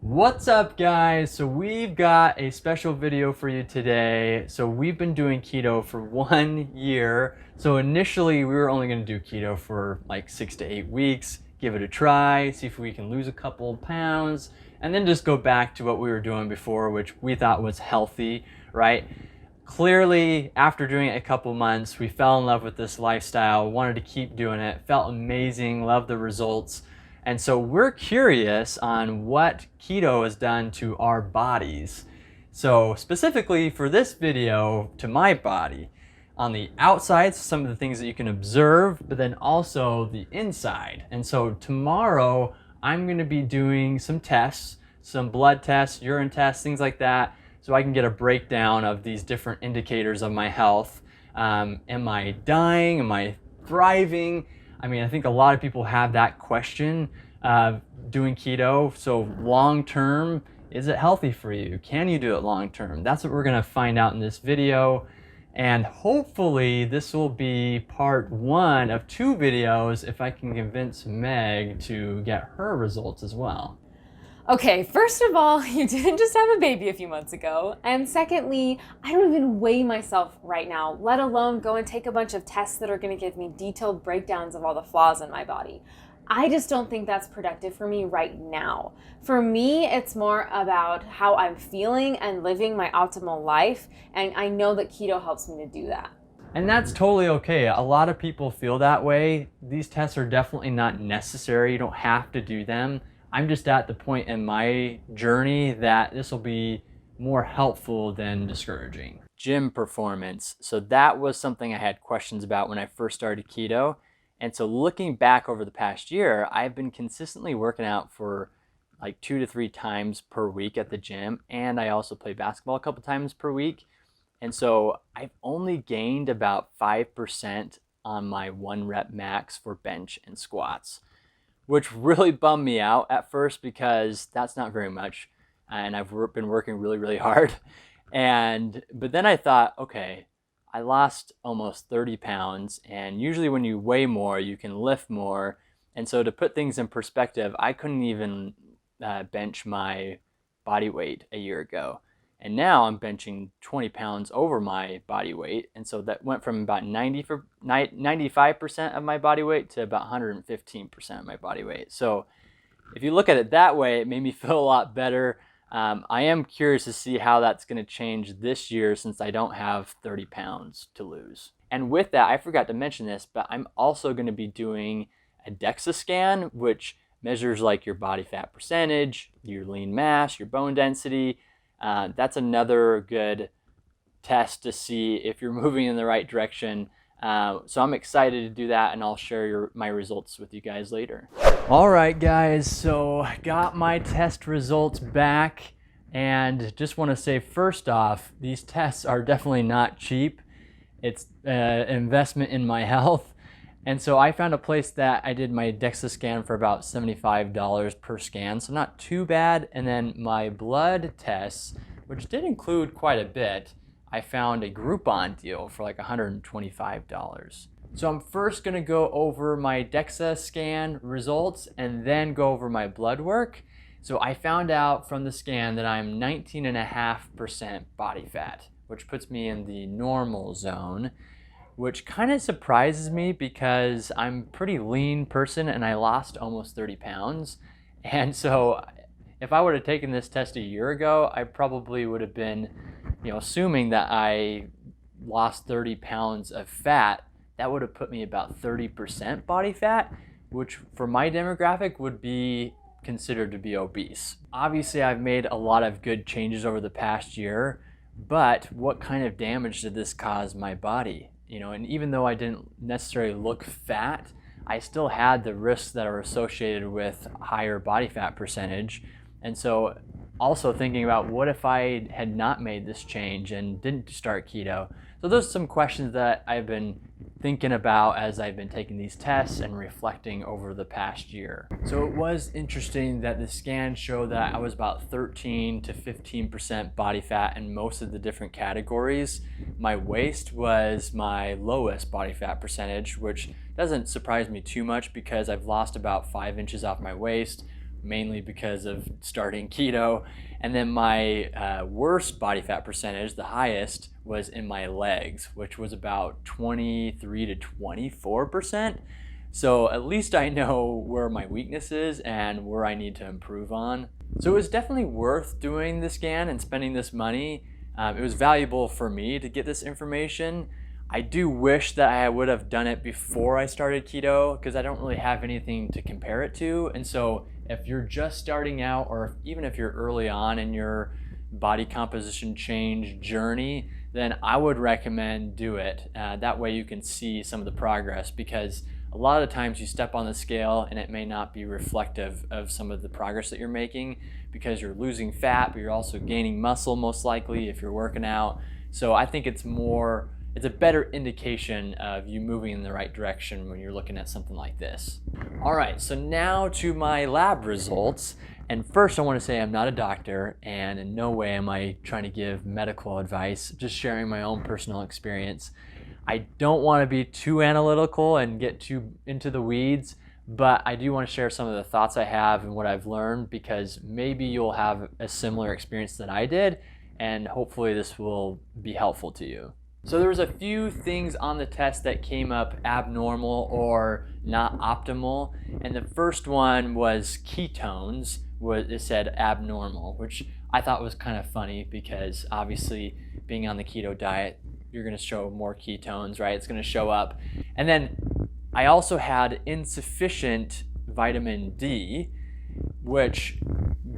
What's up, guys? So we've got a special video for you today. So we've been doing keto for 1 year. So initially we were only going to do keto for like 6 to 8 weeks, give it a try, see if we can lose a couple of pounds, and then just go back to what we were doing before, which we thought was healthy, right? Clearly, after doing it a couple months, we fell in love with this lifestyle, wanted to keep doing it, felt amazing, loved the results. And so we're curious on what keto has done to our bodies. So specifically for this video, to my body, on the outside, some of the things that you can observe, but then also the inside. And so tomorrow, I'm gonna be doing some tests, some blood tests, urine tests, things like that, so I can get a breakdown of these different indicators of my health. Am I dying? Am I thriving? I mean, I think a lot of people have that question doing keto. So long term, is it healthy for you? Can you do it long term? That's what we're gonna find out in this video. And hopefully this will be part one of 2 videos if I can convince Meg to get her results as well. Okay, first of all, you didn't just have a baby a few months ago. And secondly, I don't even weigh myself right now, let alone go and take a bunch of tests that are gonna give me detailed breakdowns of all the flaws in my body. I just don't think that's productive for me right now. For me, it's more about how I'm feeling and living my optimal life. And I know that keto helps me to do that. And that's totally okay. A lot of people feel that way. These tests are definitely not necessary. You don't have to do them. I'm just at the point in my journey that this will be more helpful than discouraging. Gym performance. So that was something I had questions about when I first started keto. And so looking back over the past year, I've been consistently working out for like 2 to 3 times per week at the gym. And I also play basketball a couple times per week. And so I've only gained about 5% on my 1 rep max for bench and squats, which really bummed me out at first because that's not very much. And I've been working really, really hard. But then I thought, okay, I lost almost 30 pounds. And usually when you weigh more, you can lift more. And so to put things in perspective, I couldn't even bench my body weight a year ago. And now I'm benching 20 pounds over my body weight. And so that went from about 95% of my body weight to about 115% of my body weight. So if you look at it that way, it made me feel a lot better. I am curious to see how that's going to change this year since I don't have 30 pounds to lose. And with that, I forgot to mention this, but I'm also going to be doing a DEXA scan, which measures like your body fat percentage, your lean mass, your bone density. That's another good test to see if you're moving in the right direction. So I'm excited to do that, and I'll share my results with you guys later. All right, guys, so I got my test results back, and just want to say first off, these tests are definitely not cheap. It's an investment in my health. And so I found a place that I did my DEXA scan for about $75 per scan, so not too bad. And then my blood tests, which did include quite a bit, I found a Groupon deal for like $125. So I'm first gonna go over my DEXA scan results and then go over my blood work. So I found out from the scan that I'm 19.5% body fat, which puts me in the normal zone, which kind of surprises me because I'm a pretty lean person and I lost almost 30 pounds. And so if I would have taken this test a year ago, I probably would have been, assuming that I lost 30 pounds of fat, that would have put me about 30% body fat, which for my demographic would be considered to be obese. Obviously, I've made a lot of good changes over the past year, but what kind of damage did this cause my body? And even though I didn't necessarily look fat, I still had the risks that are associated with higher body fat percentage. And so also thinking about what if I had not made this change and didn't start keto? So those are some questions that I've been thinking about as I've been taking these tests and reflecting over the past year. So it was interesting that the scan showed that I was about 13 to 15% body fat in most of the different categories. My waist was my lowest body fat percentage, which doesn't surprise me too much because I've lost about 5 inches off my waist, mainly because of starting keto. And then my worst body fat percentage, the highest, was in my legs, which was about 23 to 24%. So at least I know where my weakness is and where I need to improve on. So it was definitely worth doing the scan and spending this money. It was valuable for me to get this information. I do wish that I would have done it before I started keto because I don't really have anything to compare it to. And so if you're just starting out, or even if you're early on in your body composition change journey, then I would recommend do it. That way you can see some of the progress, because a lot of times you step on the scale and it may not be reflective of some of the progress that you're making, because you're losing fat, but you're also gaining muscle most likely if you're working out. So I think it's a better indication of you moving in the right direction when you're looking at something like this. All right, so now to my lab results. And first I want to say I'm not a doctor, and in no way am I trying to give medical advice, just sharing my own personal experience. I don't want to be too analytical and get too into the weeds, but I do want to share some of the thoughts I have and what I've learned, because maybe you'll have a similar experience that I did, and hopefully this will be helpful to you. So there was a few things on the test that came up abnormal or not optimal, and the first one was ketones. It said abnormal, which I thought was kind of funny because obviously being on the keto diet, you're going to show more ketones, right? It's going to show up. And then I also had insufficient vitamin D, which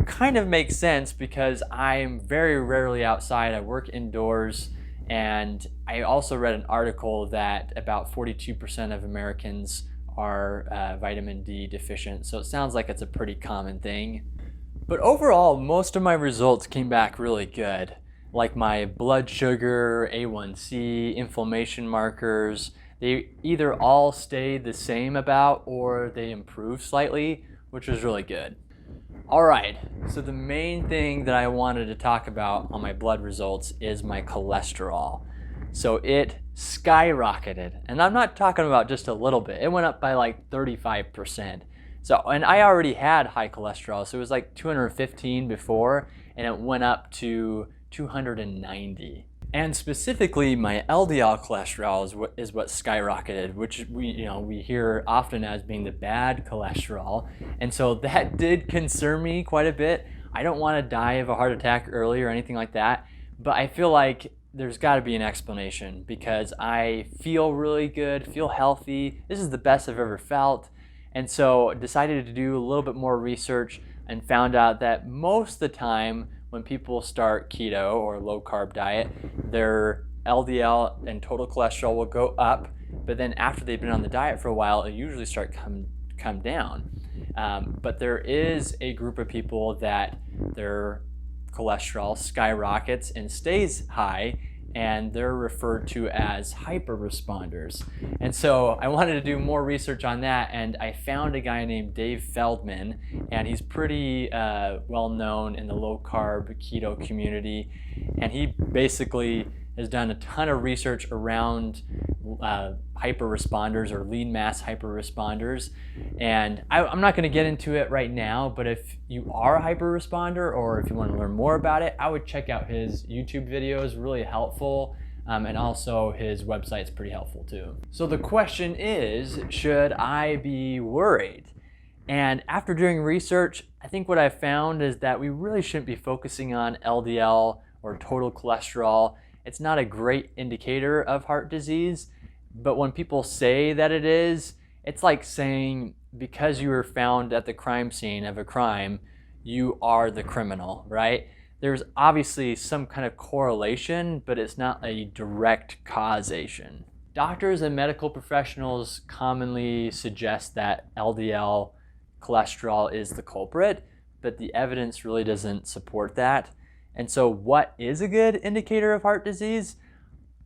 kind of makes sense because I'm very rarely outside. I work indoors. And I also read an article that about 42% of Americans are vitamin D deficient. So it sounds like it's a pretty common thing. But overall, most of my results came back really good. Like my blood sugar, A1C, inflammation markers, they either all stayed the same about or they improved slightly, which was really good. All right, so the main thing that I wanted to talk about on my blood results is my cholesterol. So it skyrocketed, and I'm not talking about just a little bit. It went up by like 35%. So, and I already had high cholesterol, so it was like 215 before, and it went up to 290. And specifically, my LDL cholesterol is what skyrocketed, which we hear often as being the bad cholesterol. And so that did concern me quite a bit. I don't want to die of a heart attack early or anything like that, but I feel like there's got to be an explanation, because I feel really good, feel healthy. This is the best I've ever felt. And so decided to do a little bit more research and found out that most of the time when people start keto or low carb diet, their LDL and total cholesterol will go up, but then after they've been on the diet for a while, it usually start come down. But there is a group of people that their cholesterol skyrockets and stays high, and they're referred to as hyper-responders. And so I wanted to do more research on that, and I found a guy named Dave Feldman, and he's pretty well known in the low-carb keto community, and he basically has done a ton of research around hyper-responders or lean mass hyper-responders. And I'm not going to get into it right now, but if you are a hyper-responder or if you want to learn more about it, I would check out his YouTube videos, really helpful. And also his website's pretty helpful too. So the question is, should I be worried? And after doing research, I think what I found is that we really shouldn't be focusing on LDL or total cholesterol. It's not a great indicator of heart disease, but when people say that it is, it's like saying because you were found at the crime scene of a crime, you are the criminal, right? There's obviously some kind of correlation, but it's not a direct causation. Doctors and medical professionals commonly suggest that LDL cholesterol is the culprit, but the evidence really doesn't support that. And so what is a good indicator of heart disease?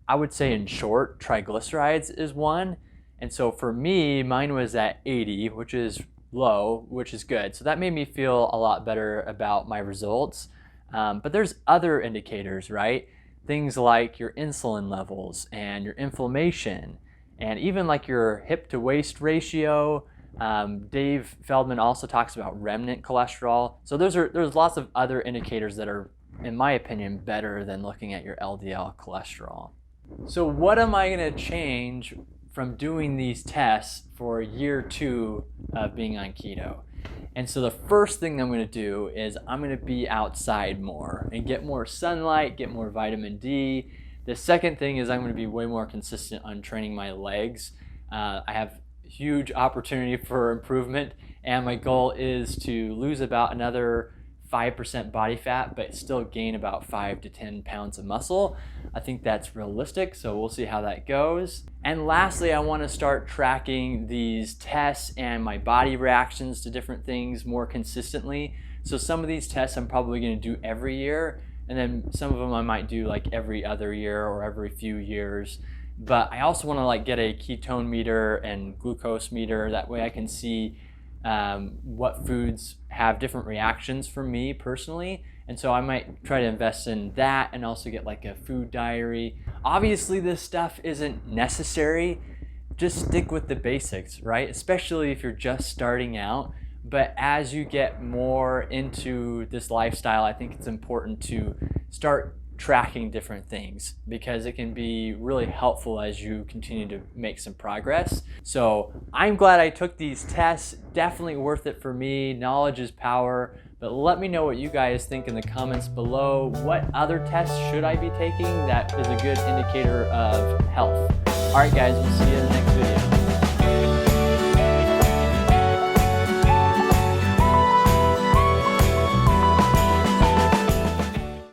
I would say in short, triglycerides is one. And so for me, mine was at 80, which is low, which is good. So that made me feel a lot better about my results. But there's other indicators, right? Things like your insulin levels and your inflammation, and even like your hip to waist ratio, Dave Feldman also talks about remnant cholesterol. So there's lots of other indicators that are, in my opinion, better than looking at your LDL cholesterol. So what am I going to change from doing these tests for year 2 of being on keto? And so the first thing I'm going to do is I'm going to be outside more and get more sunlight, get more vitamin D. The second thing is I'm going to be way more consistent on training my legs. I have huge opportunity for improvement, and my goal is to lose about another 5% body fat, but still gain about 5 to 10 pounds of muscle. I think that's realistic, so we'll see how that goes. And lastly, I want to start tracking these tests and my body reactions to different things more consistently. So some of these tests I'm probably going to do every year, and then some of them I might do like every other year or every few years. But I also want to like get a ketone meter and glucose meter. That way I can see what foods have different reactions for me personally. And so I might try to invest in that and also get like a food diary. Obviously this stuff isn't necessary. Just stick with the basics, right? Especially if you're just starting out. But as you get more into this lifestyle, I think it's important to start tracking different things because it can be really helpful as you continue to make some progress. So I'm glad I took these tests. Definitely worth it for me. Knowledge is power. But let me know what you guys think in the comments below. What other tests should I be taking that is a good indicator of health? All right, guys, we'll see you in the next video.